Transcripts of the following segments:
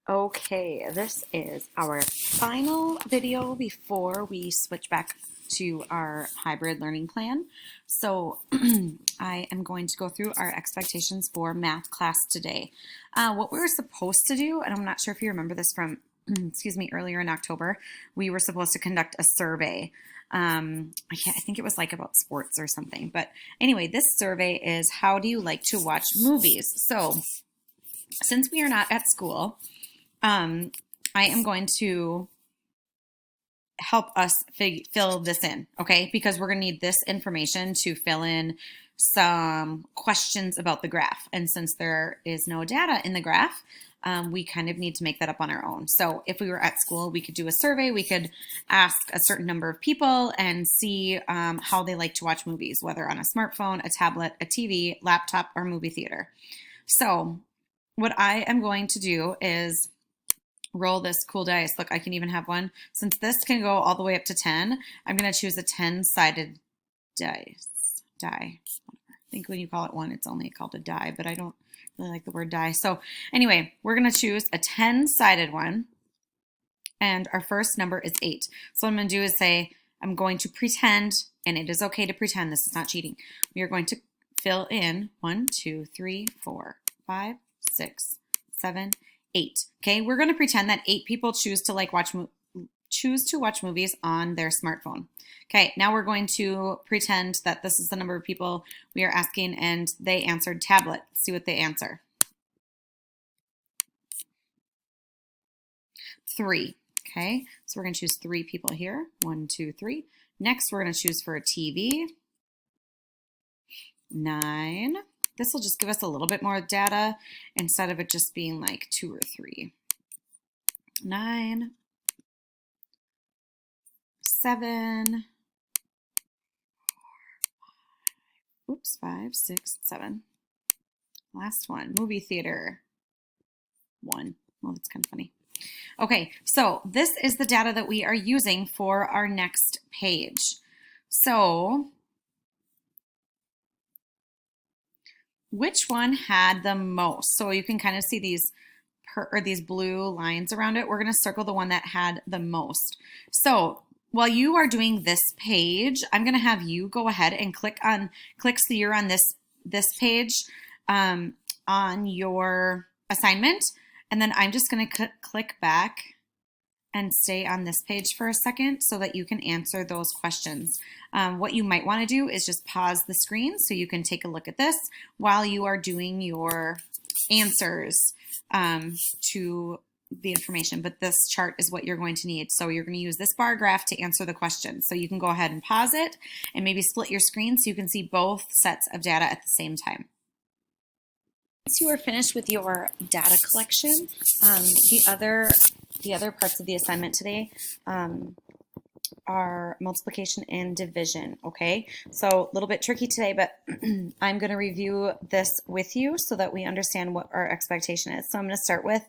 Okay, this is our final video before we switch back to our hybrid learning plan. So I am going to go through our expectations for math class today. What we were supposed to do, and I'm not sure if you remember this from, excuse me, earlier in October, we were supposed to conduct a survey. I think it was like about sports or something. But anyway, this survey is, how do you like to watch movies? So since we are not at school, I am going to help us fill this in, okay? Because we're going to need this information to fill in some questions about the graph. And since there is no data in the graph, we kind of need to make that up on our own. So if we were at school, we could do a survey. We could ask a certain number of people and see how they like to watch movies, whether on a smartphone, a tablet, a TV, laptop, or movie theater. So what I am going to do is roll this cool dice. Look, I can even have one. Since this can go all the way up to 10, I'm going to choose a 10-sided die. I think when you call it one, it's only called a die, but I don't really like the word die. So anyway, we're going to choose a 10-sided one, and our first number is 8. So what I'm going to do is say, I'm going to pretend, and it is okay to pretend. This is not cheating. We are going to fill in 1, 2, 3, 4, 5, 6, 7, 8. Okay, we're going to pretend that 8 people choose to watch movies on their smartphone. Okay, now we're going to pretend that this is the number of people we are asking, and they answered tablet. Let's see what they answer. 3. Okay, so we're going to choose 3 people here. 1, 2, 3. Next, we're going to choose for a TV. 9. This will just give us a little bit more data instead of it just being like 2 or 3. 9, 7, 5, 6, 7. Last one, movie theater. 1. Well, that's kind of funny. Okay, so this is the data that we are using for our next page. So which one had the most? So you can kind of see these blue lines around it. We're going to circle the one that had the most. So while you are doing this page, I'm going to have you go ahead and click so you're on this page on your assignment, and then I'm just going to click back and stay on this page for a second so that you can answer those questions. What you might want to do is just pause the screen so you can take a look at this while you are doing your answers to the information. But this chart is what you're going to need. So you're going to use this bar graph to answer the question. So you can go ahead and pause it and maybe split your screen so you can see both sets of data at the same time. Once you are finished with your data collection, the other parts of the assignment today are multiplication and division, okay? So a little bit tricky today, but I'm going to review this with you so that we understand what our expectation is. So I'm going to start with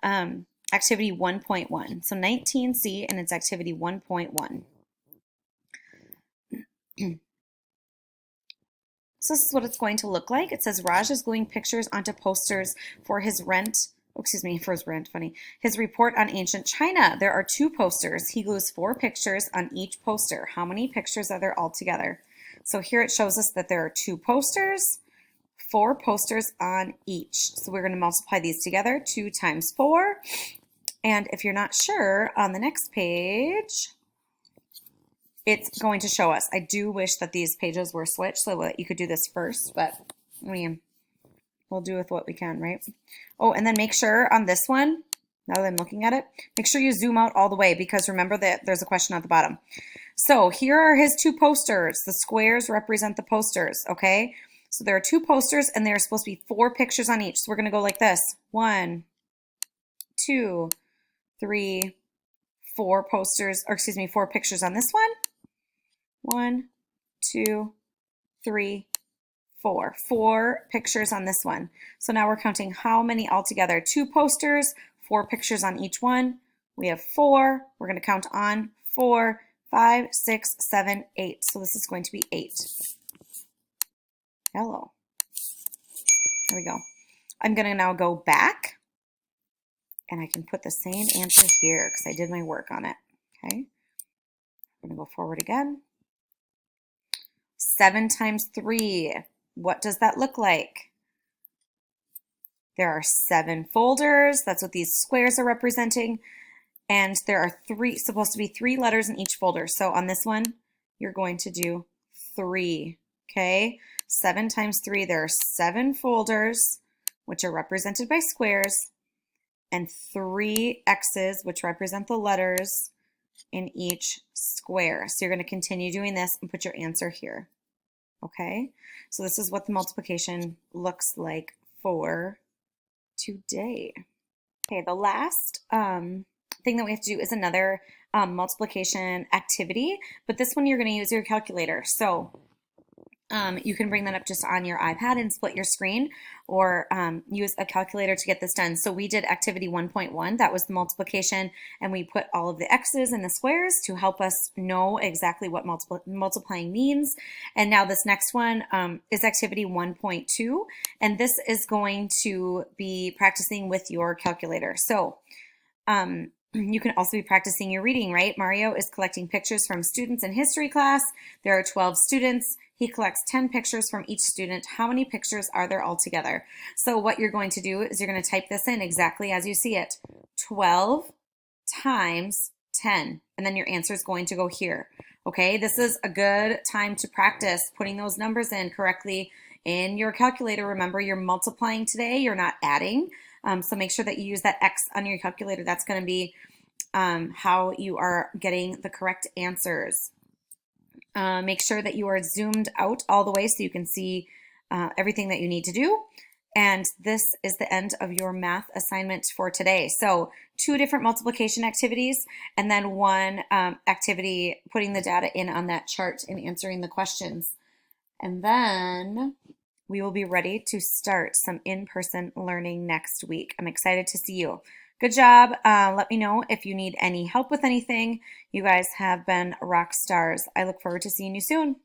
activity 1.1. So 19C, and it's activity 1.1. So this is what it's going to look like. It says Raj is gluing pictures onto posters for his his report on ancient China. There are 2 posters. He glues 4 pictures on each poster. How many pictures are there altogether? So here it shows us that there are 2 posters, 4 posters on each. So we're going to multiply these together, 2 times 4. And if you're not sure, on the next page, it's going to show us. I do wish that these pages were switched so that you could do this first, but we'll do with what we can, right? Oh, and then make sure on this one, now that I'm looking at it, make sure you zoom out all the way because remember that there's a question at the bottom. So here are his 2 posters. The squares represent the posters, okay? So there are 2 posters and there are supposed to be 4 pictures on each. So we're going to go like this. 1, 2, 3, 4 posters, or excuse me, 4 pictures on this one. 1, 2, 3, 4. 4 pictures on this one. So now we're counting how many altogether. 2 posters, 4 pictures on each one. We have 4. We're going to count on 4, 5, 6, 7, 8. So this is going to be 8. Hello. There we go. I'm going to now go back And I can put the same answer here because I did my work on it. Okay, I'm going to go forward again. 7 times 3. What does that look like? There are 7 folders. That's what these squares are representing. And there are supposed to be 3 letters in each folder. So on this one, you're going to do 3. Okay, 7 times 3. There are 7 folders, which are represented by squares, and 3 X's, which represent the letters in each square. So you're going to continue doing this and put your answer here. Okay, so this is what the multiplication looks like for today. Okay, the last thing that we have to do is another multiplication activity, but this one you're going to use your calculator. So you can bring that up just on your iPad and split your screen, or use a calculator to get this done. So we did activity 1.1, that was the multiplication, and we put all of the X's and the squares to help us know exactly what multiplying means. And now this next one is activity 1.2, and this is going to be practicing with your calculator. So you can also be practicing your reading, right? Mario is collecting pictures from students in history class. There are 12 students. He collects 10 pictures from each student. How many pictures are there altogether? So what you're going to do is you're going to type this in exactly as you see it. 12 times 10. And then your answer is going to go here. Okay, this is a good time to practice putting those numbers in correctly in your calculator. Remember, you're multiplying today. You're not adding. So make sure that you use that X on your calculator. That's going to be how you are getting the correct answers. Make sure that you are zoomed out all the way so you can see everything that you need to do. And this is the end of your math assignment for today. So 2 different multiplication activities, and then 1 activity putting the data in on that chart and answering the questions. And then we will be ready to start some in-person learning next week. I'm excited to see you. Good job. Let me know if you need any help with anything. You guys have been rock stars. I look forward to seeing you soon.